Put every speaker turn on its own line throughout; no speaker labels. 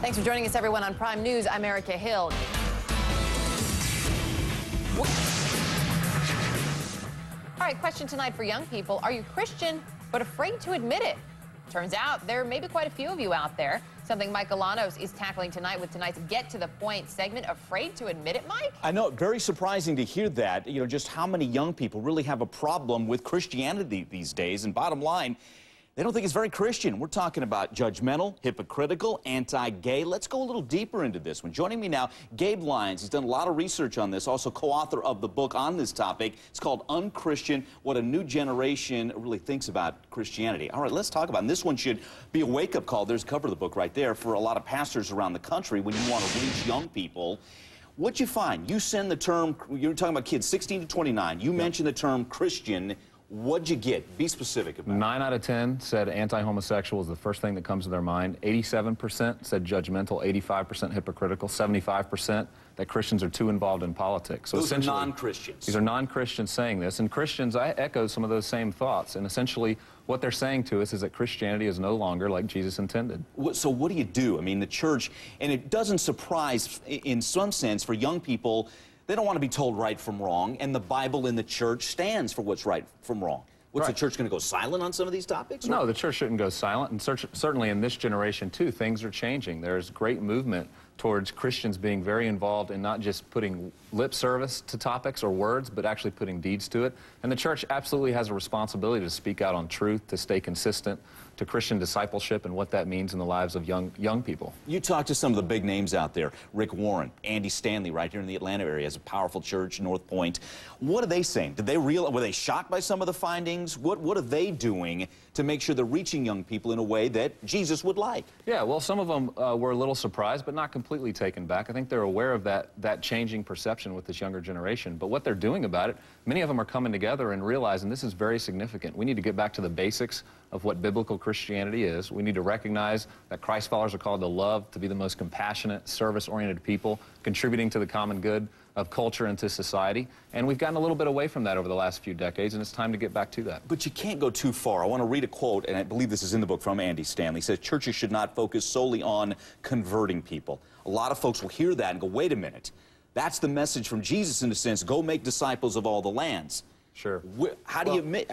Thanks for joining us, everyone, on Prime News. I'm Erica Hill. All right, question tonight for young people. Are you Christian but afraid to admit it? Turns out there may be quite a few of you out there. Something Mike Galanos is tackling tonight with tonight's Get to the Point segment. Afraid to admit it, Mike?
I know, very surprising to hear that. You know, just how many young people really have a problem with Christianity these days. And bottom line, they don't think it's very Christian. We're talking about judgmental, hypocritical, anti-gay. Let's go a little deeper into this one. Joining me now, Gabe Lyons. He's done a lot of research on this, also co-author of the book on this topic. It's called UnChristian, What a New Generation Really Thinks About Christianity. All right, let's talk about it. And this one should be a wake-up call. There's a cover of the book right there for a lot of pastors around the country when you want to reach young people. What'd you find? You send the term, you're talking about kids 16 to 29. You mentioned the term Christian. What'd you get? Be specific about it.
9 out of 10 said anti-homosexual is the first thing that comes to their mind. 87% said judgmental, 85% hypocritical, 75% that Christians are too involved in politics. So
those are
essentially,
non-Christians.
These are non-Christians saying this. And Christians, I echo some of those same thoughts. And essentially, what they're saying to us is that Christianity is no longer like Jesus intended.
So what do you do? I mean, the church, and it doesn't surprise in some sense for young people. They don't want to be told right from wrong, and the Bible in the church stands for what's right from wrong. What's the church going to go silent on some of these topics? Or?
No, the church shouldn't go silent, and certainly in this generation, too, things are changing. There's great movement towards Christians being very involved in not just putting lip service to topics or words, but actually putting deeds to it. And the church absolutely has a responsibility to speak out on truth, to stay consistent to Christian discipleship and what that means in the lives of young people.
You talk to some of the big names out there. Rick Warren, Andy Stanley, right here in the Atlanta area, has a powerful church, North Point. What are they saying? Did they were they shocked by some of the findings? What are they doing to make sure they're reaching young people in a way that Jesus would like?
Yeah, well, some of them were a little surprised, but not completely taken back. I think they're aware of that changing perception with this younger generation. But what they're doing about it, many of them are coming together and realizing this is very significant. We need to get back to the basics of what biblical Christianity is. We need to recognize that Christ followers are called to love, to be the most compassionate, service-oriented people, contributing to the common good of culture and to society. And we've gotten a little bit away from that over the last few decades, and it's time to get back to that.
But you can't go too far. I want to read a quote, and I believe this is in the book from Andy Stanley. He says, churches should not focus solely on converting people. A lot of folks will hear that and go, wait a minute. That's the message from Jesus in a sense. Go make disciples of all the lands.
Sure.
How do you mix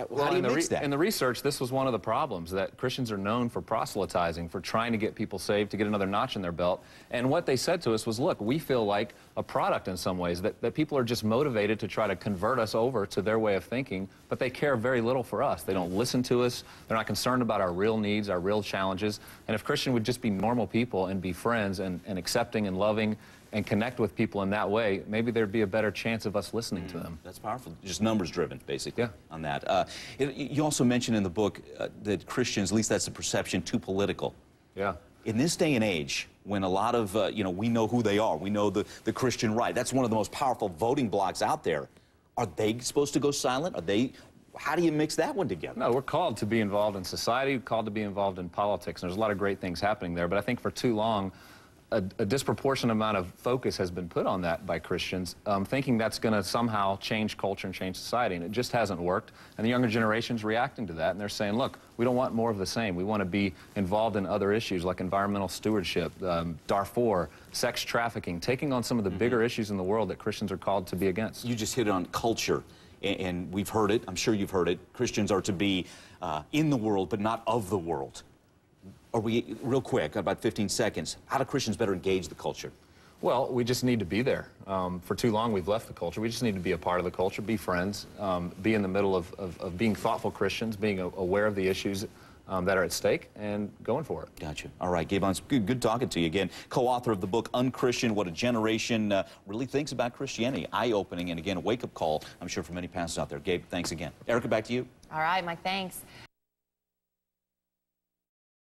that?
In the research, this was one of the problems, that Christians are known for proselytizing, for trying to get people saved, to get another notch in their belt. And what they said to us was, look, we feel like a product in some ways, that people are just motivated to try to convert us over to their way of thinking, but they care very little for us. They don't listen to us. They're not concerned about our real needs, our real challenges. And if Christians would just be normal people and be friends and accepting and loving and connect with people in that way, maybe there'd be a better chance of us listening to them.
That's powerful. Just numbers-driven, basically,
yeah,
on that. You also mentioned in the book that Christians, at least that's the perception, too political.
Yeah.
In this day and age, when a lot of, you know, we know who they are, we know the Christian right, that's one of the most powerful voting blocks out there. Are they supposed to go silent? Are they... How do you mix that one together?
No, we're called to be involved in society, called to be involved in politics, and there's a lot of great things happening there, but I think for too long, a disproportionate amount of focus has been put on that by Christians, thinking that's going to somehow change culture and change society, and it just hasn't worked. And the younger generation's reacting to that, and they're saying, look, we don't want more of the same. We want to be involved in other issues like environmental stewardship, Darfur, sex trafficking, taking on some of the bigger issues in the world that Christians are called to be against.
You just hit on culture, and we've heard it. I'm sure you've heard it. Christians are to be in the world, but not of the world. Are we, real quick, about 15 seconds, how do Christians better engage the culture?
Well, we just need to be there. For too long, we've left the culture. We just need to be a part of the culture, be friends, be in the middle of being thoughtful Christians, being aware of the issues that are at stake, and going for it.
Gotcha. All right, Gabe, good talking to you again. Co-author of the book, UnChristian, What a Generation Really Thinks About Christianity. Eye-opening, and again, a wake-up call, I'm sure, for many pastors out there. Gabe, thanks again. Erica, back to you.
All right, Mike, thanks.